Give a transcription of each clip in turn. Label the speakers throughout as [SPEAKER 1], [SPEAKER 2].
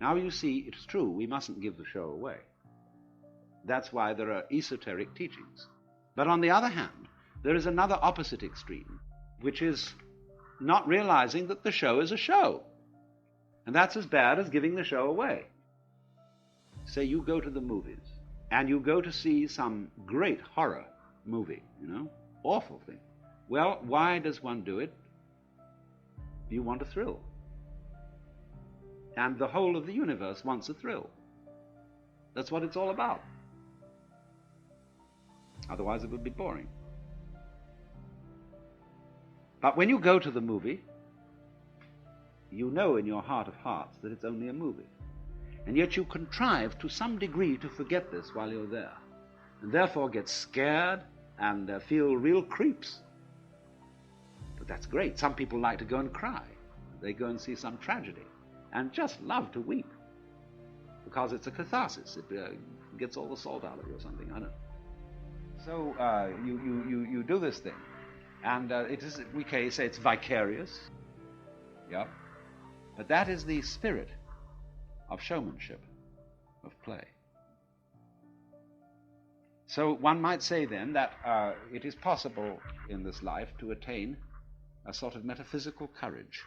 [SPEAKER 1] Now you see, it's true, we mustn't give the show away. That's why there are esoteric teachings. But on the other hand, there is another opposite extreme, which is not realizing that the show is a show. And that's as bad as giving the show away. Say you go to the movies, and you go to see some great horror movie, awful thing. Well, why does one do it? You want a thrill. And the whole of the universe wants a thrill. That's what it's all about. Otherwise it would be boring. But when you go to the movie, you know in your heart of hearts that it's only a movie. And yet you contrive to some degree to forget this while you're there. And therefore get scared and feel real creeps. But that's great. Some people like to go and cry. They go and see some tragedy and just love to weep. Because it's a catharsis. It gets all the salt out of you or something. I don't know. So you do this thing. And it is, we can say it's vicarious. Yeah. But that is the spirit of showmanship, of play. So one might say then that it is possible in this life to attain a sort of metaphysical courage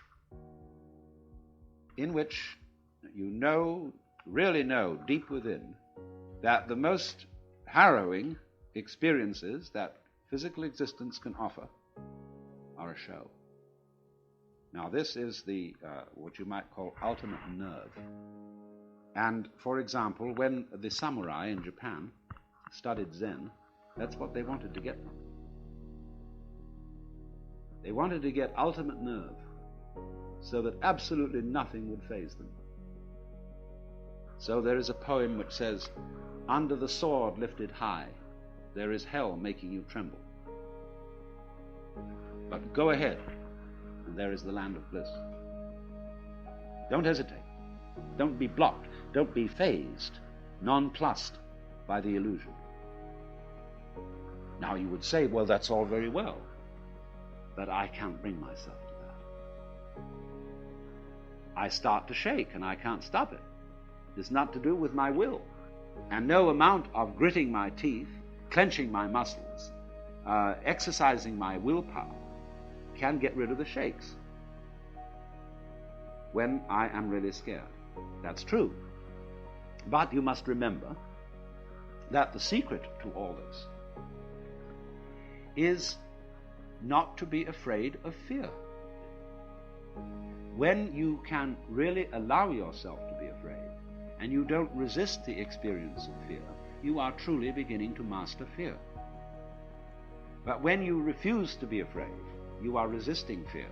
[SPEAKER 1] in which you really know deep within that the most harrowing experiences that physical existence can offer are a show. Now this is the what you might call ultimate nerve. And for example, when the samurai in Japan studied Zen, that's what they wanted to get from it. They wanted to get ultimate nerve so that absolutely nothing would faze them. So there is a poem which says, "Under the sword lifted high, there is hell making you tremble. But go ahead, and there is the land of bliss." Don't hesitate. Don't be blocked. Don't be fazed, nonplussed by the illusion. Now you would say, well, that's all very well, but I can't bring myself to that. I start to shake and I can't stop it. It's not to do with my will. And no amount of gritting my teeth, clenching my muscles, exercising my willpower can get rid of the shakes when I am really scared. That's true. But you must remember that the secret to all this is not to be afraid of fear. When you can really allow yourself to be afraid, and you don't resist the experience of fear, you are truly beginning to master fear. But when you refuse to be afraid, you are resisting fear.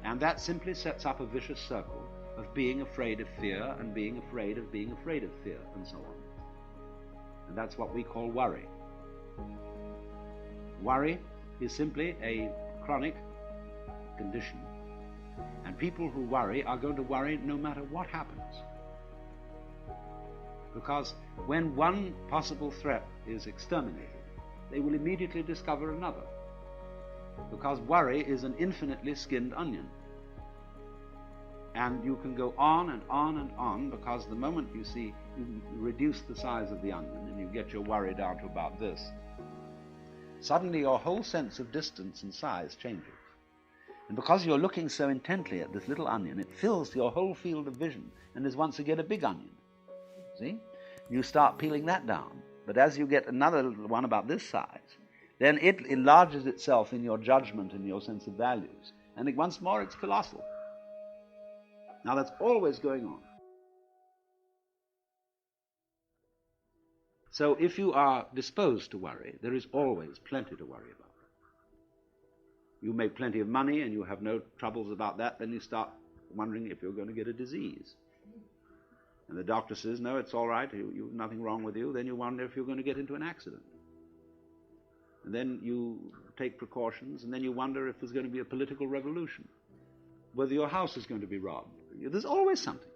[SPEAKER 1] And that simply sets up a vicious circle of being afraid of fear and being afraid of being afraid of fear, and so on. And that's what we call worry. Worry is simply a chronic condition. And people who worry are going to worry no matter what happens. Because when one possible threat is exterminated, they will immediately discover another. Because worry is an infinitely skinned onion. And you can go on and on and on, because the moment you reduce the size of the onion and you get your worry down to about this, suddenly your whole sense of distance and size changes. And because you're looking so intently at this little onion, it fills your whole field of vision and is once again a big onion. See? You start peeling that down. But as you get another one about this size, then it enlarges itself in your judgment and your sense of values. And once more, it's colossal. Now, that's always going on. So if you are disposed to worry, there is always plenty to worry about. You make plenty of money and you have no troubles about that, then you start wondering if you're going to get a disease. And the doctor says, no, it's all right, you nothing wrong with you. Then you wonder if you're going to get into an accident. And then you take precautions, and then you wonder if there's going to be a political revolution, whether your house is going to be robbed. There's always something.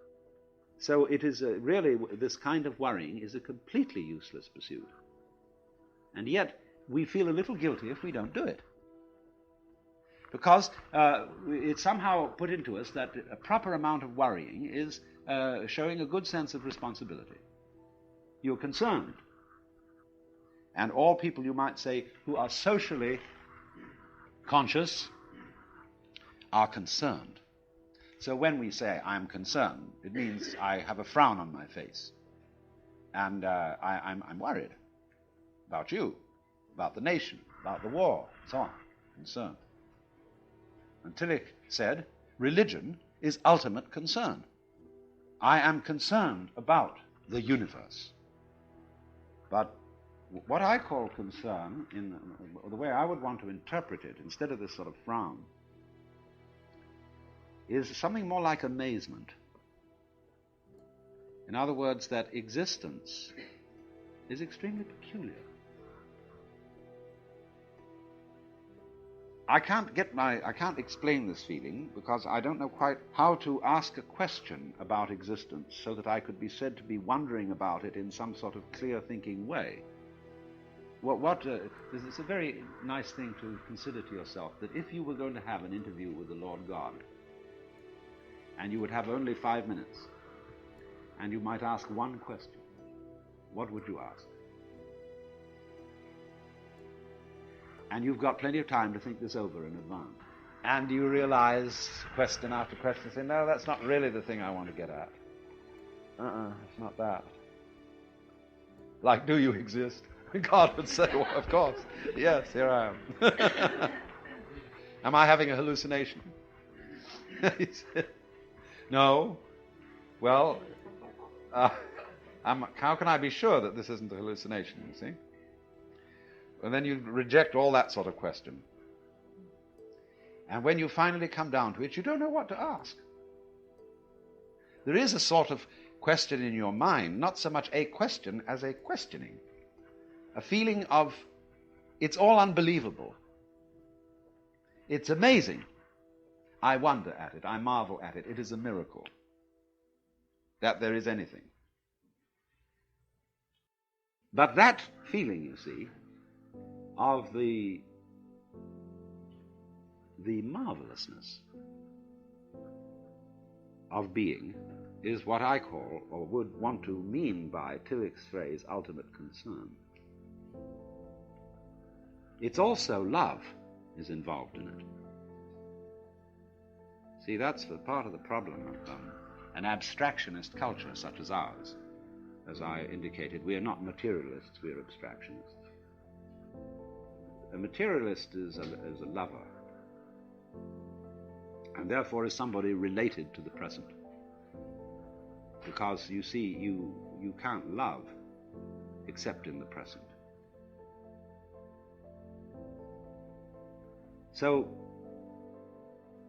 [SPEAKER 1] So it is really, this kind of worrying is a completely useless pursuit. And yet, we feel a little guilty if we don't do it. Because it's somehow put into us that a proper amount of worrying is showing a good sense of responsibility. You're concerned. And all people, you might say, who are socially conscious are concerned. So when we say, I'm concerned, it means I have a frown on my face. And I'm worried about you, about the nation, about the war, and so on. Concerned. And Tillich said, religion is ultimate concern. I am concerned about the universe. But what I call concern, in the way I would want to interpret it, instead of this sort of frown, is something more like amazement. In other words, that existence is extremely peculiar. I can't explain this feeling because I don't know quite how to ask a question about existence so that I could be said to be wondering about it in some sort of clear-thinking way. It's a very nice thing to consider to yourself, that if you were going to have an interview with the Lord God, and you would have only 5 minutes, and you might ask one question, what would you ask? And you've got plenty of time to think this over in advance. And you realize, question after question, say, no, that's not really the thing I want to get at. It's not that. Like, do you exist? God would say, well, of course. Yes, here I am. Am I having a hallucination? He said, no. Well, how can I be sure that this isn't a hallucination, you see? And then you reject all that sort of question. And when you finally come down to it, you don't know what to ask. There is a sort of question in your mind, not so much a question as a questioning. A feeling of, it's all unbelievable. It's amazing. I wonder at it. I marvel at it. It is a miracle that there is anything. But that feeling, you see, of the marvelousness of being is what I call, or would want to mean by Tillich's phrase, ultimate concern. It's also love is involved in it. See, that's the part of the problem of an abstractionist culture such as ours. As I indicated, we are not materialists, we are abstractionists. A materialist is a lover, and therefore is somebody related to the present. Because, you see, you can't love except in the present. So,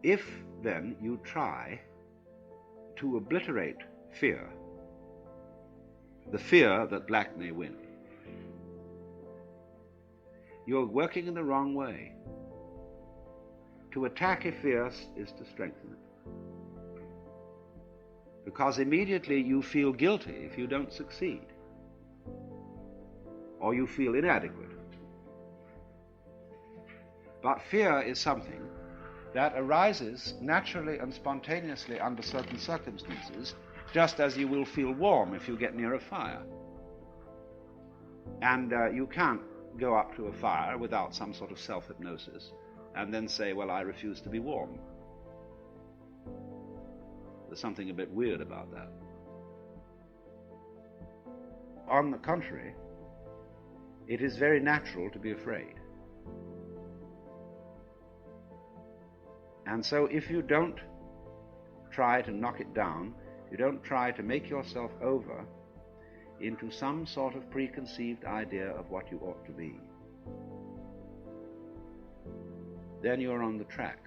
[SPEAKER 1] if then you try to obliterate fear, the fear that black may win, you're working in the wrong way. To attack a fear is to strengthen it. Because immediately you feel guilty if you don't succeed, or you feel inadequate. But fear is something that arises naturally and spontaneously under certain circumstances, just as you will feel warm if you get near a fire. And you can't go up to a fire without some sort of self-hypnosis and then say, well, I refuse to be warm. There's something a bit weird about that. On the contrary, it is very natural to be afraid. And so if you don't try to knock it down, you don't try to make yourself over into some sort of preconceived idea of what you ought to be, then you're on the track.